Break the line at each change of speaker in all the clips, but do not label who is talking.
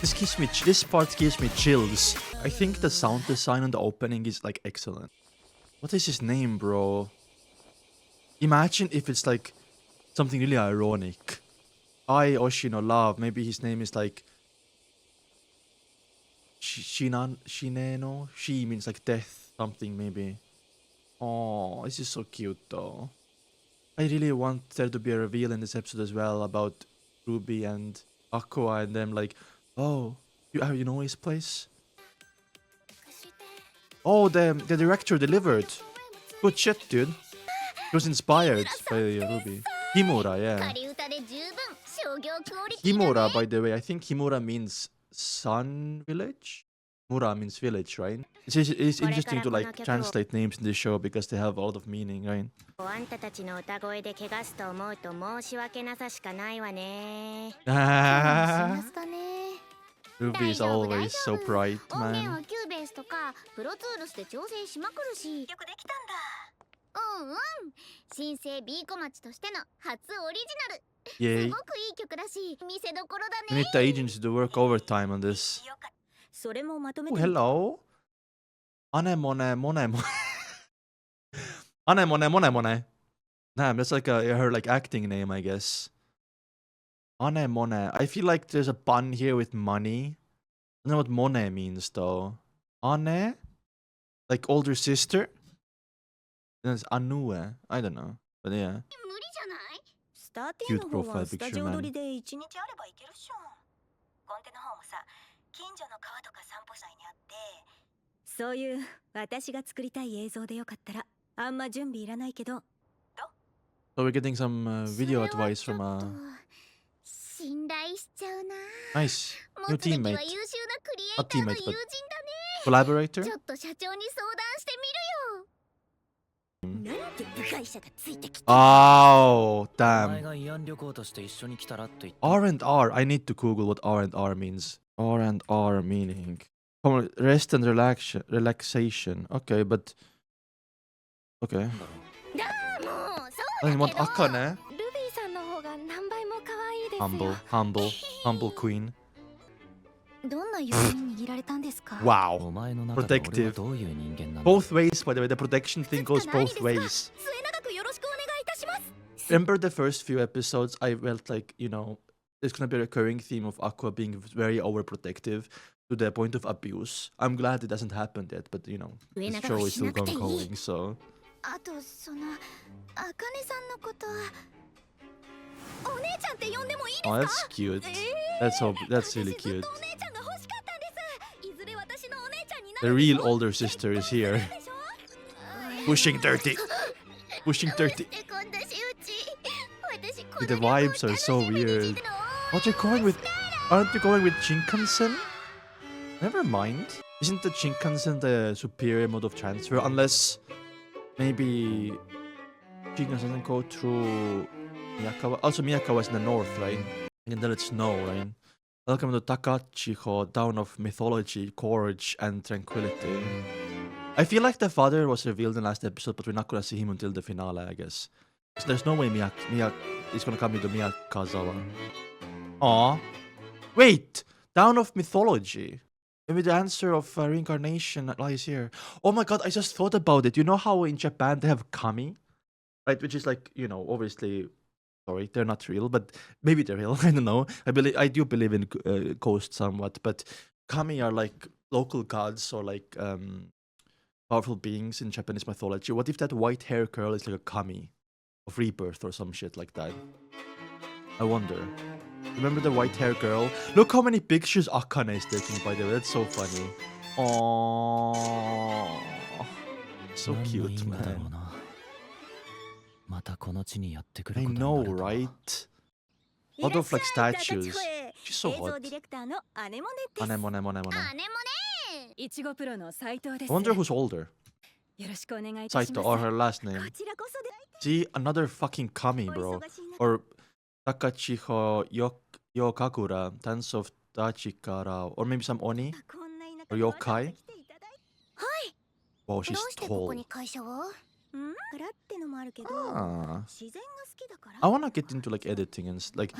This part gives me chills. I think the sound design on the opening is like excellent. What is his name, bro? Imagine if it's like something really ironic. Oshino love. Maybe his name is like Shineno. She means like death, something maybe. Oh, this is so cute though. I really want there to be a reveal in this episode as well about Ruby and Aqua and them like, oh, you know his place? Oh, the director delivered. Good shit, dude. He was inspired by Ruby. Himura, yeah. Himura, by the way, I think Himura means sun village? Mura means village, right? It's interesting to like translate names in this show because they have a lot of meaning, right? Ruby is always so bright, man. Yay. We need the agents to work overtime on this. Oh, hello. Anemone Mone. Anemone Mone Mone. Damn, that's like her like acting name, I guess. Anemone. I feel like there's a pun here with money. I don't know what Mone means though. Ane? Like older sister? And it's Anue. I don't know. But yeah. Cute profile picture, man. So we're getting some video advice from a nice new teammate. Not teammate, but collaborator. Oh, damn. R&R. I need to Google what R&R means. R&R meaning rest and relaxation. Okay, but okay. I mean, what Akane? Humble queen. Wow. Protective. Both ways, by the way. The protection thing goes both ways. Remember the first few episodes? I felt like, you know, there's gonna be a recurring theme of Aqua being very overprotective to the point of abuse. I'm glad it hasn't happened yet, but you know, the show is still going, so. Oh, that's cute. That's really cute. The real older sister is here. Pushing 30. Pushing 30. The vibes are so weird. What you're going with? Aren't you going with Shinkansen? Never mind. Isn't the Shinkansen the superior mode of transfer? Unless maybe Shinkansen doesn't go through Miyakawa. Also, Miyakawa is in the north, right? And then it's snow, right? Welcome to Takachiho, town of mythology, courage, and tranquility. I feel like the father was revealed in the last episode, but we're not gonna see him until the finale, I guess. So there's no way Miyak is gonna come into Miyakazawa. Aww. Wait! Town of mythology. Maybe the answer of reincarnation lies here. Oh my god, I just thought about it. You know how in Japan they have kami? Right, which is like, you know, obviously... Sorry, they're not real, but maybe they're real. I don't know. I do believe in ghosts somewhat, but kami are like local gods or like powerful beings in Japanese mythology. What if that white hair girl is like a kami of rebirth or some shit like that? I wonder. Remember the white hair girl? Look how many pictures Akane is taking, by the way. That's so funny. Aww. So cute, man. I know, right? A lot of like statues. She's so hot. Anemone. I wonder who's older. Saito or her last name. See, another fucking kami, bro. Or Takachiho Yokakura, Dance of Tachikara. Or maybe some Oni? Or Yokai? Wow, she's tall. Ah. I wanna get into like editing and like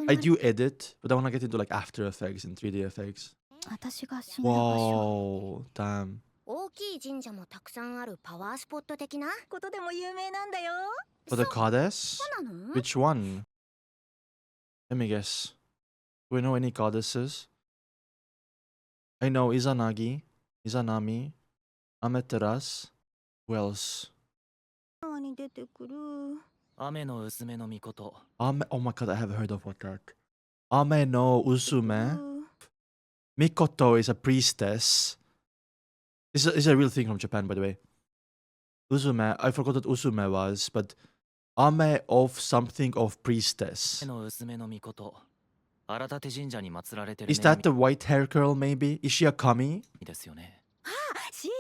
I do edit, but I wanna get into like After Effects and 3D effects. Whoa, damn.
大きい神社もたくさんあるパワースポット的な
ことでも有名なんだよ。
For the goddess?
そうなの？
Which one? Let me guess. Do we know any goddesses? I know Izanagi, Izanami, Amaterasu. Who else?
に出てくる。
雨の娘の御事。
Oh my god, I haven't heard of what that. Ame no Usume. Mikoto is a priestess. It's a real thing from Japan, by the way. Uzume, I forgot what Uzume was, but Ame of something of priestess.
雨の娘の御事。荒立神社に祀られてる
Is that the white hair girl, maybe? Is she a kami?
ですよね。
知って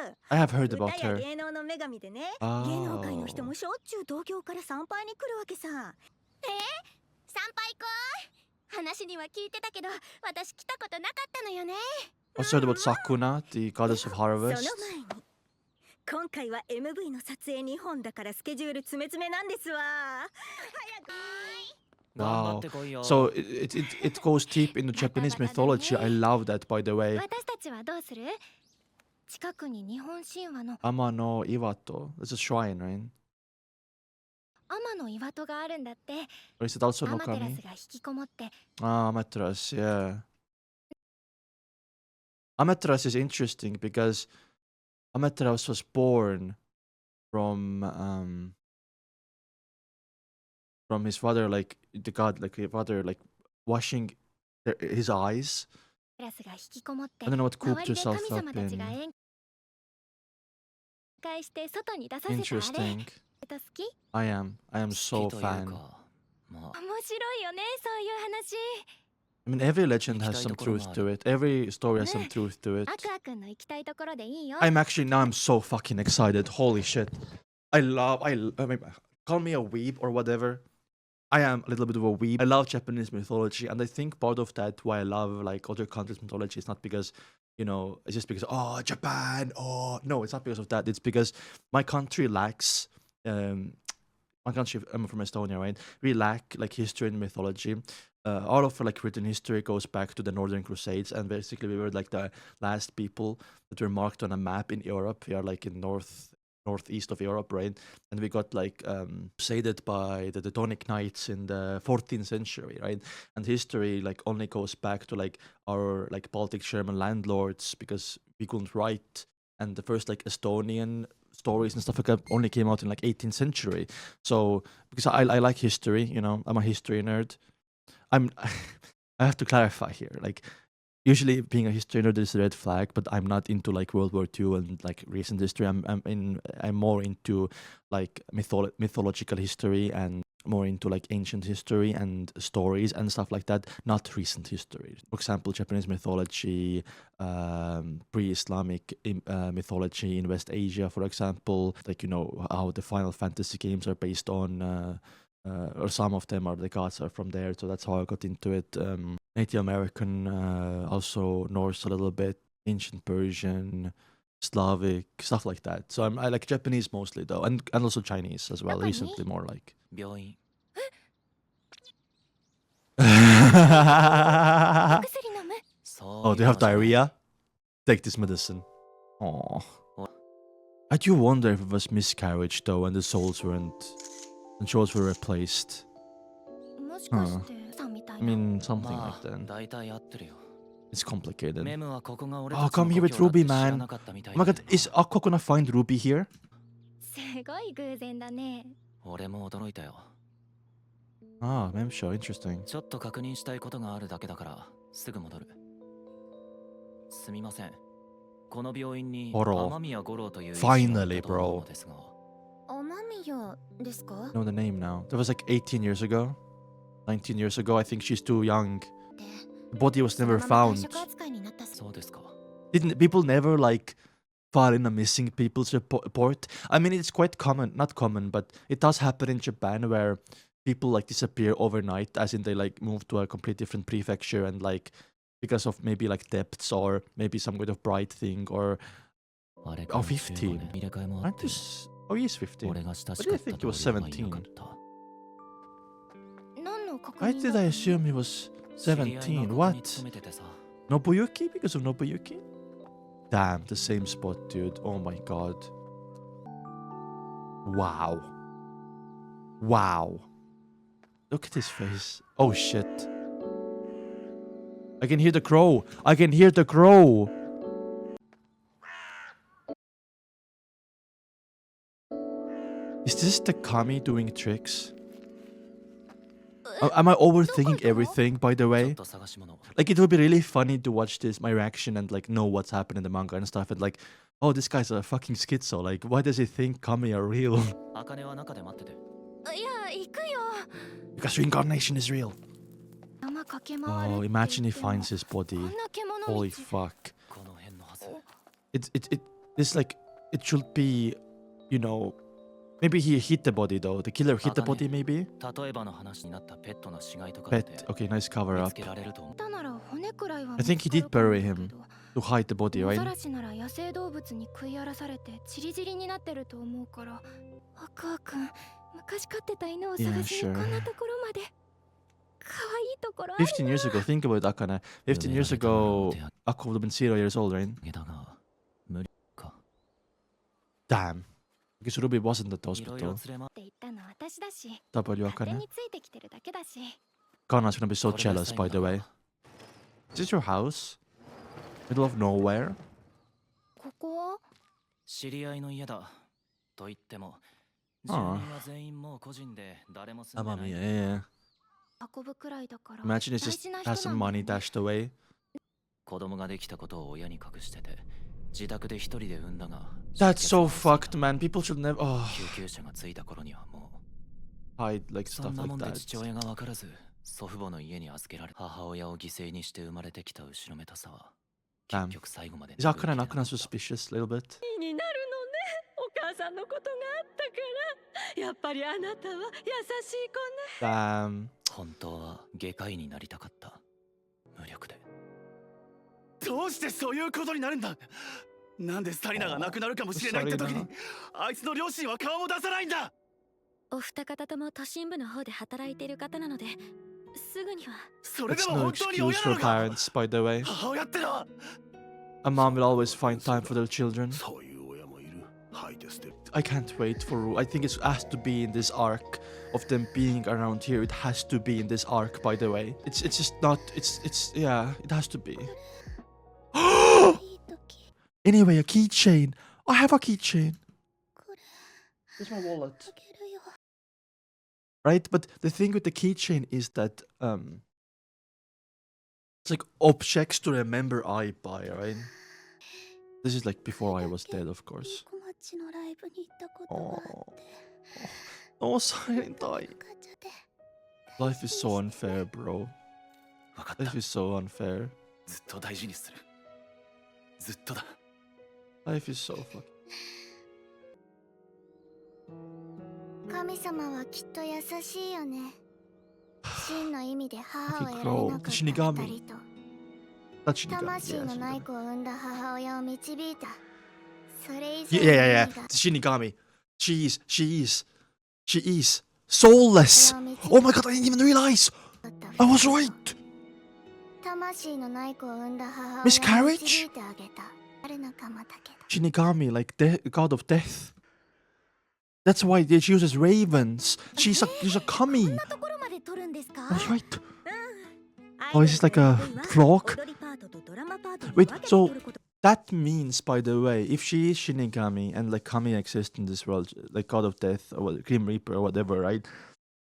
る。
I have heard
歌
about
や
her.
芸能の女神でね。
Oh.
芸能界の人もしょっちゅう東京から参拝に来るわけさ。
参拝か話には聞いてたけど私来たことなかったのよね。
Also heard about Sakuna, the goddess of
その
harvest.
前に今回は MV の撮影2本だからスケジュール詰め詰めなんですわ。早く。
Wow. So it goes deep into Japanese mythology. I love that, by the way.
私たちはどうする？近くに日本神話の
Amano Iwato. That's a shrine, right?
天の岩戸があるんだって。
Or is it also
ア
no
マテラ
kami?
スが引きこもって
Ah, Amaterasu, yeah. Amaterasu is interesting because Amaterasu was born from his father, like the god, like his father, like washing his eyes.
テラスが引きこもって
I don't know what
周
cooped
りで
herself
神
up
様たちが
in.
宴会して外に出させたあれ。
Interesting.
好き？
I am so
好きという
fan.
か、まあ、
面白いよねそういう話。
I mean, every legend has some truth to it. Every story has some truth to it.
アクア君の行きたいところでいいよ。
I'm so fucking excited. Holy shit. I mean, call me a weeb or whatever. I am a little bit of a weeb. I love Japanese mythology, and I think part of that why I love like other countries' mythology is not because, you know, it's just because oh Japan. Oh no, it's not because of that. It's because my country lacks. My country, I'm from Estonia, right? We lack like history and mythology. All of like written history goes back to the Northern Crusades, and basically we were like the last people that were marked on a map in Europe. We are like in northeast of Europe, right? And we got like crusaded by the Teutonic Knights in the 14th century, right? And history like only goes back to like our like Baltic German landlords because we couldn't write, and the first like Estonian stories and stuff like that only came out in like 18th century. So because I like history, you know, I'm a history nerd. I have to clarify here, like usually being a history nerd is a red flag, but I'm not into like World War II and like recent history. I'm more into like mythological history and more into like ancient history and stories and stuff like that, not recent history. For example, Japanese mythology, pre-Islamic mythology in West Asia, for example, like, you know, how the Final Fantasy games are based on, or some of them are, the gods are from there. So that's how I got into it. Native American, also Norse a little bit, ancient Persian, Slavic, stuff like that. So I like Japanese mostly though, and also Chinese as well. Recently, more like.
病院。
薬飲む？
そう
Oh, do you have diarrhea? Take this medicine. Oh. I do wonder if it was miscarriage though, and the souls were replaced.
もしかしてさんみたい
I
な。
mean, something
ま
like
あ、
that.
大体合ってるよ。
It's complicated.
メムはここが俺
Oh,
たちの
come here
故
with
郷だって
Ruby,
知ら
man.
なかったみたい
Oh my
だ
god,
けど
is Aqua gonna find Ruby here?
すごい偶然だね。
俺も驚いたよ。
Ah, mem show, interesting.
ちょっと確認したいことがあるだけだからすぐ戻る。すみません。この病院に
ゴロー
雨宮五郎という医師
Finally,
がいたと思う
bro.
のですが。
雨宮ですか？
I know the name now. That was like 18 years ago. 19 years ago. I think she's too young. The body was
その
never
まま退
found.
職扱いになったそう。
そうですか。
Didn't people never like file in a missing people's report? I mean, it's quite common, not common, but it does happen in Japan where people like disappear overnight, as in they like move to a complete different prefecture and like because of maybe like debts or maybe some kind of bride thing or
あれから
oh,
15
15.
年入れ替えもあ
Aren't
って
this Oh, he's 15.
俺が親
Why
し
did
か
I
った
think
と
he
は
was
言えばいなかっ
17?
た。
何の確
Why
認
did
だ
I
ったの
assume he was
知り合いの
17?
ここに
What?
勤めててさ。
Nobuyuki? Because of Nobuyuki? Damn, the same spot, dude. Oh my god. Wow. Wow. Look at his face. Oh shit. I can hear the crow. I can hear the crow. Is this the Kami doing tricks? Am I overthinking everything, by the
ちょっ
way?
と探し物。
Like, it would be really funny to watch this, my reaction, and like know what's happening in the manga and stuff. And like, oh, this guy's a fucking schizo. Like, why does he think Kami are real?
茜は中で待ってて。
いや行くよ
Because reincarnation is real.
山駆け回る
Oh,
って
imagine he
言っても
finds his
こ
body.
んな獣道
Holy fuck.
この辺のはず。
This like, it should be, you know, maybe he hit the body though. The killer hit the body, maybe?
例えばの話になったペットの死骸とかって
Pet. Okay, nice cover
見
up.
つけられると思う。
たなら骨くらいは
I think he did bury him to hide the body,
野
right?
ざらしなら野生動物に食い荒らされてチリチリになってると思うからアクア君昔飼ってた犬を探しに
Yeah,
こ
sure.
んなところまで可愛いところある
15 years ago, think about it, Akane. 15 years ago, Akko would have been 0 years old, right?
だが、無理か。
Damn. Because Ruby wasn't at the
いろいろ
hospital.
連れ回
って言ったの私だし
W
勝手
Akane.
についてきてるだけだし
Kana's gonna be so jealous, by the way. Is this your house? Middle of nowhere?
ここは
知り合いの家だ。と言っても、住
ああ
人は全員もう個人で誰も住んで
Mamma
ない。
mia, yeah.
運ぶくらいだから
Imagine he just has some money dashed away.
子供ができたことを親に隠してて、自宅で一人で産んだが、
That's so fucked, man. People should never
救急車が着いた頃にはもう、
hide like
そ
stuff
んなも
like
んで
that.
父親が分からず、祖父母の家に預けられ、母親を犠牲にして生まれてきた後ろめたさは、
Damn.
結局最後まで
Is Akane not suspicious a little bit?
気になるのねお母さんのことがあったからやっぱりあなたは優しい子ね
Damn.
本当は外科医になりたかった。無力で。
どうしてそういうことになるんだ。なんでスタリナが亡くなるかもしれないって時にあいつの両親は顔も出さないんだ。
お二方とも都心部の方で働いている方なのですぐには
それで
That's
も
no
本当に
excuse
親な
for
のか。
parents, by the way.
母親ってのは
A mom will always find time for their children.
そういう親もいる。はいですね。
I can't wait for. I think it has to be in this arc of them being around here. It has to be in this arc, by the way. It's just not. It's yeah. It has to be.
いい時
Anyway, a keychain. I have a keychain.
これ
Here's my wallet.
あげるよ
Right, but the thing with the keychain is that it's like objects to remember I buy, right? This is like before I was dead, of course.
小町のライブに行ったことがあって
Oh, silent eye.
ガチャで
Life is so unfair, bro.
分かった。
Life is so unfair.
ずっと大事にする。ずっとだ。
Life is so fucking.
神様はきっと優しいよね真の意味で母を
Fucking
選えな
crow.
かった
Shinigami.
二人と
That's
魂
Shinigami.
のない
Yeah,
子を産んだ母親を導いたそれ以上
yeah,
の
yeah,
意味
yeah.
が
The Shinigami. She is soulless.
それを導い
Oh my god, I didn't even realize.
た二人
I was right.
魂のない子を産んだ母親を
Miscarriage?
導いてあげたある仲間だけど
Shinigami, like god of death. That's why she uses ravens. She's a
こ
kami.
んなところまで撮るんですか
That's right.
うん
Oh, is this like a vlog?
踊りパートとドラマパートに
Wait,
分けて
so
撮ること
that means, by the way, if she is Shinigami and like kami exist in this world, like god of death or Grim Reaper or whatever, right?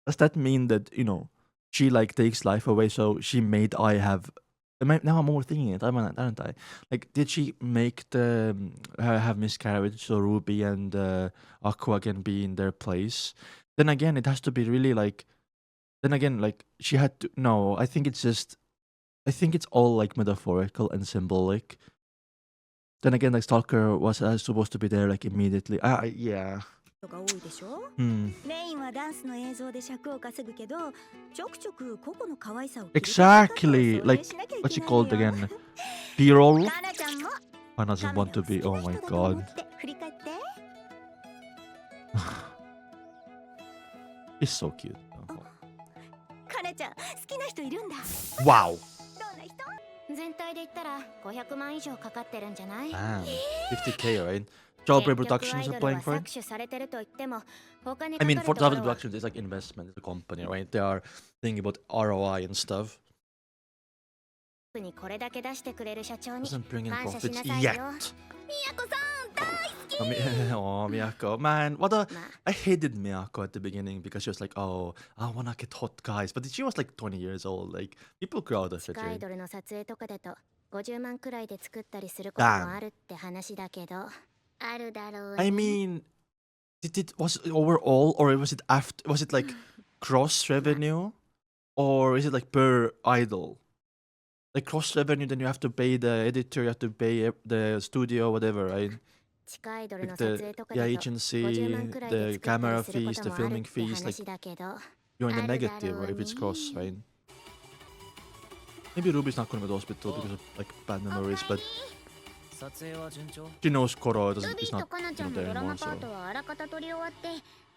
Does that mean that, you know, she like takes life away, so she made I have now I'm overthinking it, aren't I? Like, did she make the have miscarriage so Ruby and Aqua can be in their place? Then again, it has to be really like. Then again, like she had to. No, I think it's just. I think it's all like metaphorical and symbolic. Then again, like Stalker was supposed to be there like immediately. Yeah.
が多いでしょ
Hmm.
メインはダンスの映像で尺を稼ぐけどちょくちょく個々の可愛さを
Exactly. Like what's she called again? B-roll.
カナちゃんも
I doesn't want to be. Oh my god.
振り返って
He's so cute.
かなちゃん好きな人いるんだ。
Wow.
どんな人？
全体で言ったら500万以上かかってるんじゃない？
Damn. 50k, right? Strawberry Productions are playing for it.
搾取されてると言ってもお金
I
か
mean,
かる
for
とこ
Strawberry
ろは
Productions, it's like investment. It's a company, right? They are thinking about ROI and stuff.
にこれだけ出してくれる社長に
Doesn't bring in
感謝し
profits
なさいよ。
yet.
みやこさん大好き。
Oh, Miyako. Man, what a...
まあ
I hated Miyako at the beginning because she was like, oh, I wanna get hot guys. But she was like 20 years old. Like, people grew out of
地
it,
下アイ
right?
ドルの撮影とかだと50万くらいで作ったりすることもあるって話だけど、あるだろうね。
I mean, was it overall, or was it after? Was it like cross revenue, or is it like per idol? Like cross revenue, then you have to pay the editor, you have to pay the studio, whatever, right?
地下アイドルの
Like
撮
the
影とか
the
だと
agency,
50万くらいで
the
作ったり
camera
するこ
fees,
と
the
もあるっ
filming
て
fees. Like
話だけど、
you're in the
あるだろう
negative, or if it's cross,
ね。
right? Maybe Ruby's not going to go to the hospital because of like bad memories, but
撮影は順調？
she knows Koro
ル
doesn't.
ビ
Is
ー
not
とカナちゃ
you
ん
know
の
there
ドラ
anymore.
マパ
So
ートはあらかた撮り終わって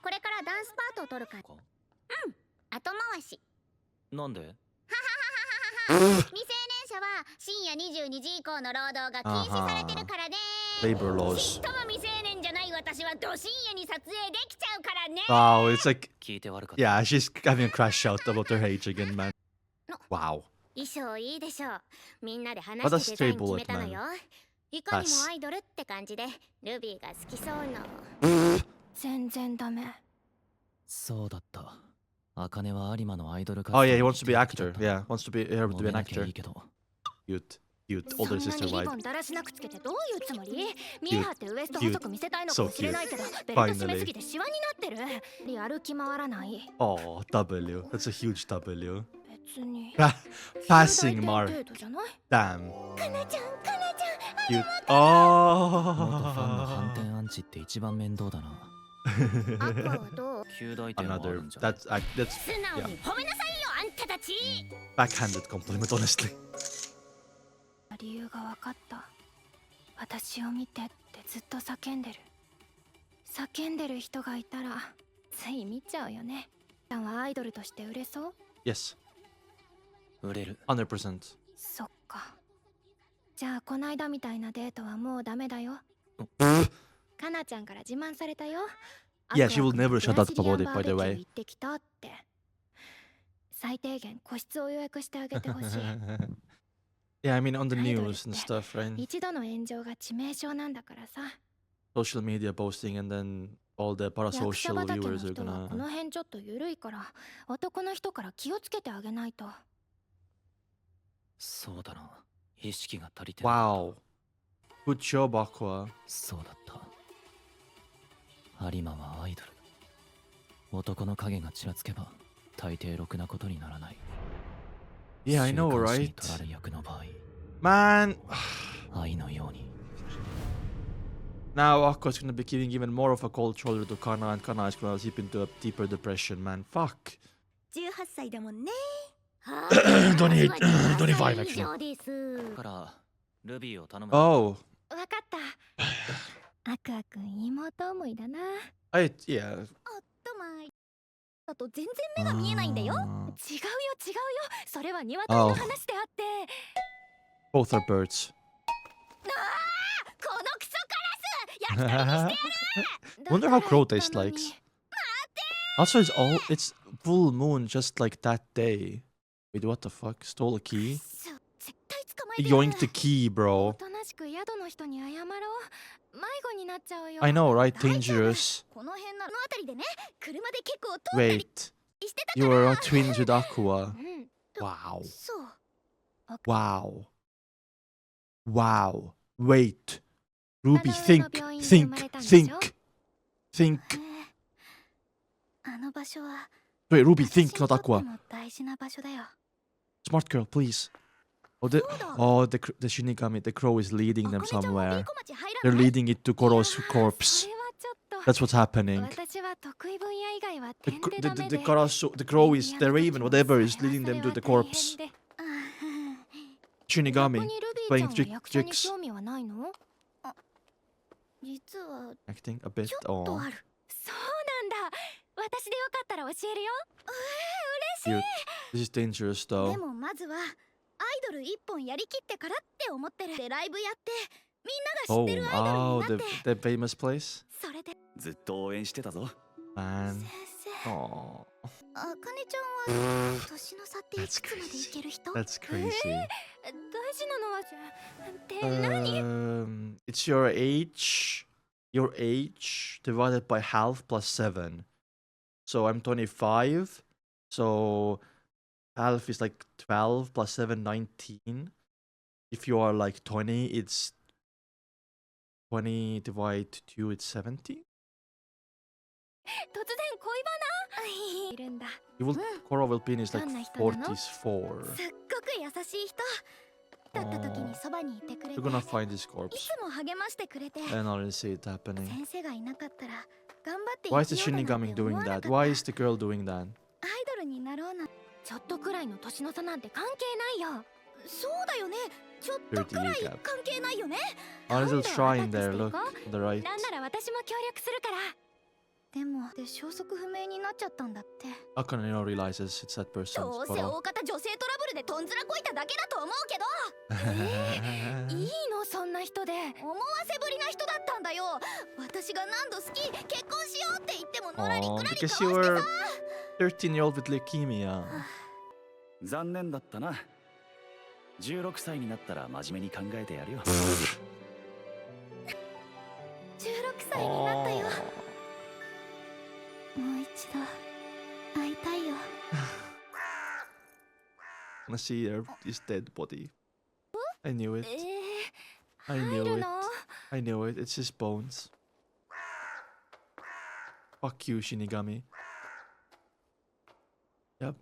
これからダンスパートを撮るから後回し。
なんで？
未成年者は深夜22時以降の労働が禁止されてるからね。
labor
ち
laws.
っとも未成年じゃない私はど深夜に撮影できちゃうからね。
Wow, it's like
聞いて悪かった。
yeah, she's having a crash out about her age again, man.
No.
Wow.
衣装いいでしょう。みんなで話
What a
してデザイ
stray
ン決め
bullet,
たの
man.
よ。いかにも
Pass.
アイドルって感じでルビーが好きそうな。全然ダメ。
そうだった。茜は有馬のアイドル活
Oh
動
yeah, he
に
wants to be
否定的だ
actor.
った
Yeah, wants to be her to
揉
be
め
an
なきゃ
actor.
いいけど。
Cute, cute
そ
older
んな
sister
にリ
vibe.
ボンだらしなくつけてどういうつもり？見え張ってウエスト
Cute.
細く見せたいのかもしれないけど、ベルト締めすぎてシワになってる。歩き回らない。
Oh, W. That's a huge W.
別に。
Passing mark.
程度じゃない？
Damn.
かなちゃんかなちゃん。
Cute.
元ファンの反
Oh.
転アンチって一番面倒だな。
アクアはどう？
旧大点もあ
Another.
るんじゃない？
That's
素直に褒めなさいよあんたたち。
backhanded compliment, honestly.
理由が分かった。私を見てってずっと叫んでる。叫んでる人がいたらつい見ちゃうよね。さんはアイドルとして売れそう？
Yes,
売れる。
100%.
そっか。じゃあこないだみたいなデートはもうダメだよ。かなちゃんから自慢されたよ。
Yeah, she will never
ア
shut
クア
up
君
about
が
it, by the
ブラジリアンバーベキュー
way.
行ってきたって。最低限個室を予約してあげてほしい。
Yeah, I mean on the
Idol
news and
って
stuff, right?
一度の炎上が致命傷なんだからさ。
Social media posting and then all the
役者
parasocial
畑の
viewers are
人はこ
gonna.
の辺ちょっと緩いから男の人から気をつけてあげないと。
そうだな。意識が足りてなかった。
Wow. Good job, Aqua.
そうだった。有馬はアイドル。男の影がちらつけば大抵ろくなことにならない。
Yeah, I know,
週刊誌に
right?
取られ役の場合、
Man.
愛のように。
Now Aqua's gonna be giving even more of a cold shoulder to Kana, and Kana is gonna slip into a deeper depression, man. Fuck.
18歳だもんね。
28 25
以
actually.
上です。
だからルビーを頼む。
Oh.
わかった。アクアくん妹思いだな。
Yeah.
おっとまい。だと全然目が見えないんだよ。
違うよ違うよ。それは鶏の話であって。
Both are birds.
このクソカラス焼き鳥にしてやる。
Wonder how Crow tastes
だから
like.
言ったのに
Also, it's full moon just like that day. Wait, what the fuck? Stole a key?
そう絶対捕まえて
Yoinked the key,
お
bro.
となしく宿の人に謝ろう。迷子になっちゃうよ。
I know, right?
大丈夫
Dangerous.
この辺のあたりでね、車で結構通ったり
Wait.
してた
You
から
are twins with Aqua.
うん。
Wow.
そう。
Wow. Wow. Wait. Ruby,
あの上の
think.
病院で
Think.
生まれたんでしょ？
Think. Think.
あの場所は
Wait, Ruby,
私に
think,
と
not
って
Aqua.
も大事な場所だよ。
Smart girl, please. Oh, the Shinigami, the crow is leading them
茜ちゃんも
somewhere.
ビーコ町入
They're
らない？
leading it to Goro's
そ
corpse.
れはちょっと。
That's what's happening.
私は得意分野以外は
The,
点
cr-
で
the,
ダ
the,
メ
the,
で。
the crow is, the raven, whatever, is leading them to the corpse.
あー
Shinigami
逆にルビー
playing
ちゃんは役者に
tricks.
興味はないの？
実は
Acting a bit.
ちょっと
Oh.
ある。
そうなんだ。私でよかったったら教えるよ。
Cute. This is dangerous
で
though.
もまずはアイドル一本やりきってからって思ってる。でライブやってみんなが知ってるアイドルになって
the famous place.
それで
ずっと応援してたぞ。
Man.
先生
Oh,
あかねちゃんは年の差っていくつまでいける人？
that's crazy.
大事なのはじゃって何？
It's your age divided by half plus 7. So I'm 25. So half is like 12 plus 7, 19. If you are like 20, it's 20 divided 2, it's 70.
突然恋バナいるんだ。
You will, Korra will be in his like
どんな人なの？
44.
すっごく優しい人だった時にそばにいてくれて
You're gonna find his
い
corpse.
つも励ましてくれて
And I didn't see it happening.
先生がいなかったら頑張って
Why is the
生きようだなん
Shinigami
て思
doing
わなか
that?
った
Why is the girl doing that?
アイドルになろうなんて
ちょっとくらいの年の差なんて関係ないよ。
そうだよねちょっとくらい
30 year gap.
関係ないよね
Oh, there's a little shrine
なんだ
there.
アタックしてい
Look
こ
on the right.
なんなら私も協力するから。
でもで消息不明になっちゃったんだって
Akane no realizes it's that person.
どうせ
Korra.
大方女性トラブルでとんずらこいただけだと思うけど
いいのそんな人で。
思わせぶりな人だったんだよ私が何度好き結婚しようって言ってものらりく
Oh,
らり
because
か
you
わして
were
さ
13-year-old with leukemia.
残念だったな。16歳になったら真面目に考えてやるよ。
16歳になったよ
Oh.
もう一度会いたいよ
Wanna see his dead body. I knew it.
入
I
る
knew it.
の？
I knew it. It's his bones. Fuck you, Shinigami. Yep.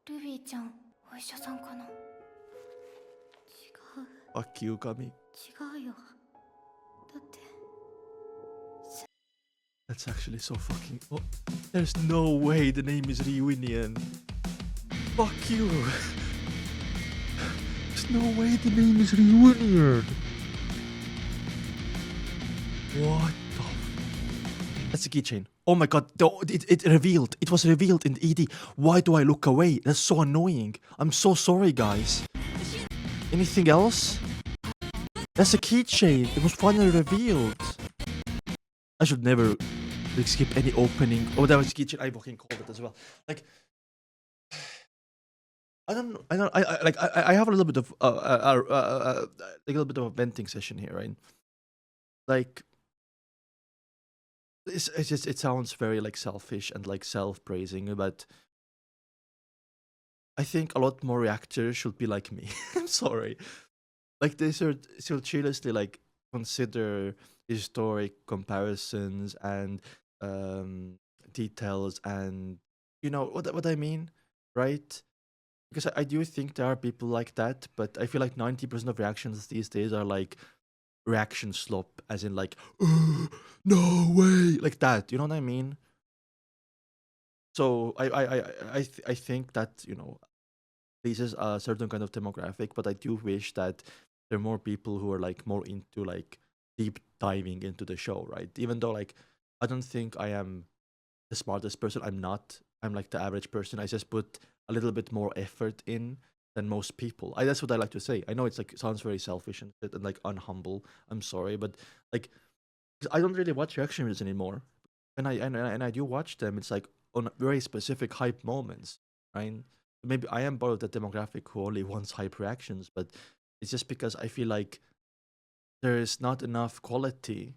ルビーちゃんお医者さんかな。
違う
Fuck you, Kami.
違うよだって
That's actually so fucking. Oh, there's no way the name is Reunion. Fuck you. There's no way the name is Reunion. What the? That's a keychain. Oh my god, it revealed. It was revealed in the ED. Why do I look away? That's so annoying. I'm so sorry, guys. Anything else? That's a keychain. It was finally revealed. I should never like, skip any opening. Oh, that was keychain. I fucking called it as well. Like, I have a little bit of a little bit of a venting session here, right? Like, it sounds very like selfish and like self-praising, but I think a lot more reactors should be like me. I'm sorry. Like they should seriously like consider historic comparisons and details and you know what I mean, right? Because I do think there are people like that, but I feel like 90% of reactions these days are like reaction slop, as in like, no way, like that. You know what I mean? So I think that you know pleases a certain kind of demographic, but I do wish that there are more people who are like more into like deep diving into the show, right? Even though like I don't think I am the smartest person. I'm not. I'm like the average person. I just put a little bit more effort in than most people. That's what I like to say. I know it's like it sounds very selfish and like unhumble. I'm sorry, but like 'cause I don't really watch reaction videos anymore. And I do watch them. It's like on very specific hype moments, right? Maybe I am part of that demographic who only wants hype reactions, but it's just because I feel like there is not enough quality,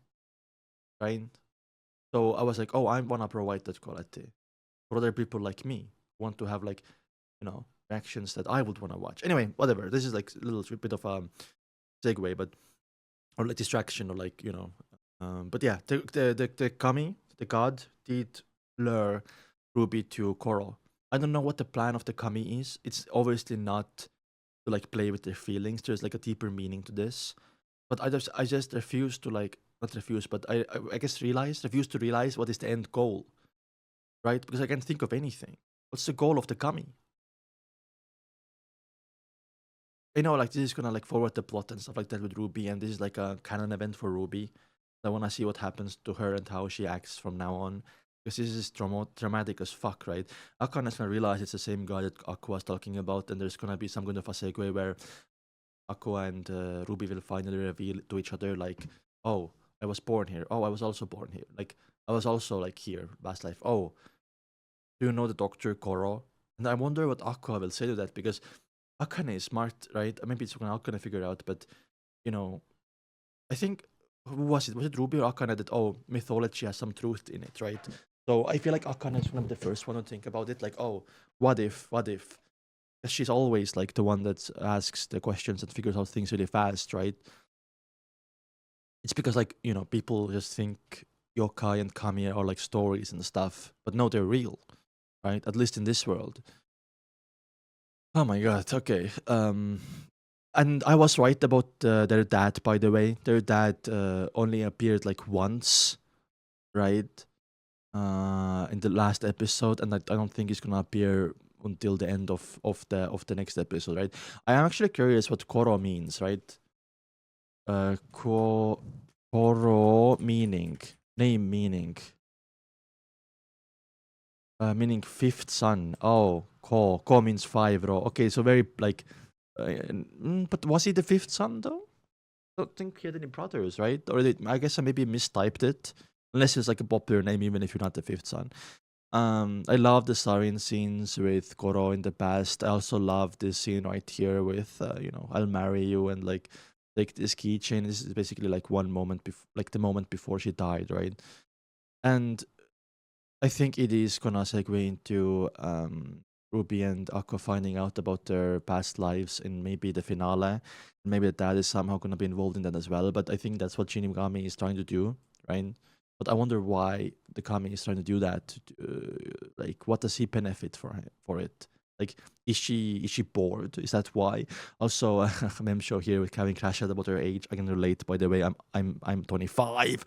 right? So I was like, oh, I want to provide that quality for other people like me who want to have like, you know, reactions that I would want to watch. Anyway, whatever. This is like a little bit of a segue, but or like distraction or like you know. But yeah, the kami, the god, did lure Ruby to Coral. I don't know what the plan of the kami is. It's obviously not to like play with their feelings. There's like a deeper meaning to this. But I just refuse to like not refuse, but I guess refuse to realize what is the end goal, right? Because I can't think of anything. What's the goal of the kami? You know, like this is gonna like forward the plot and stuff like that with Ruby, and this is like a canon event for Ruby. I want to see what happens to her and how she acts from now on. because this is dramatic as fuck, right? Akane's gonna realize it's the same guy that Aqua's talking about, and there's gonna be some kind of a segue where Aqua and Ruby will finally reveal to each other, like, oh, I was born here. Oh, I was also born here. Like, I was also like here, past life. Oh, do you know the Doctor Gorou? And I wonder what Aqua will say to that, because Akane is smart, right? Maybe it's gonna Akane figure out, but you know, I think who was it? Was it Ruby or Akane that mythology has some truth in it, right? So I feel like Akane is gonna be the first one to think about it, like, oh, what if? 'Cause she's always like the one that asks the questions and figures out things really fast, right? It's because like, people just think yokai and kami are like stories and stuff, but no, they're real, right? At least in this world. Oh my god, okay. And I was right about their dad, by the way. Their dad only appeared like once, right? In the last episode, and I don't think he's gonna appear until the end of the next episode, right? I am actually curious what Koro means, right? Koro meaning, name meaning. Meaning fifth son. Oh, Ko means 5, bro. Okay, so very like, but was he the fifth son though? I don't think he had any brothers, right? Or I guess I maybe mistyped it. Unless it's like a popular name, even if you're not the fifth son. I love the siren scenes with Koro in the past. I also love this scene right here with, I'll marry you, and like this keychain. This is basically like one moment before, like the moment before she died, right? And I think it is gonna segue into Ruby and Aqua finding out about their past lives in maybe the finale. Maybe the dad is somehow gonna be involved in that as well. But I think that's what Shinigami is trying to do, right? But I wonder why the Kami is trying to do that. Like, what does he benefit for it? Like, is she bored? Is that why? Also, a meme show here with Kevin Crash out about her age. I can relate. By the way, I'm 25.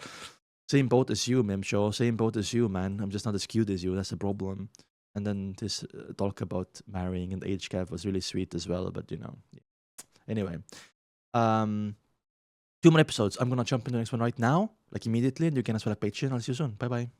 Same boat as you, meme show. Same boat as you, man. I'm just not as cute as you. That's the problem. And then this talk about marrying and age gap was really sweet as well. But yeah. Anyway, 2 more episodes. I'm gonna jump into the next one right now, like immediately, and you can as well at Patreon. I'll see you soon. Bye bye.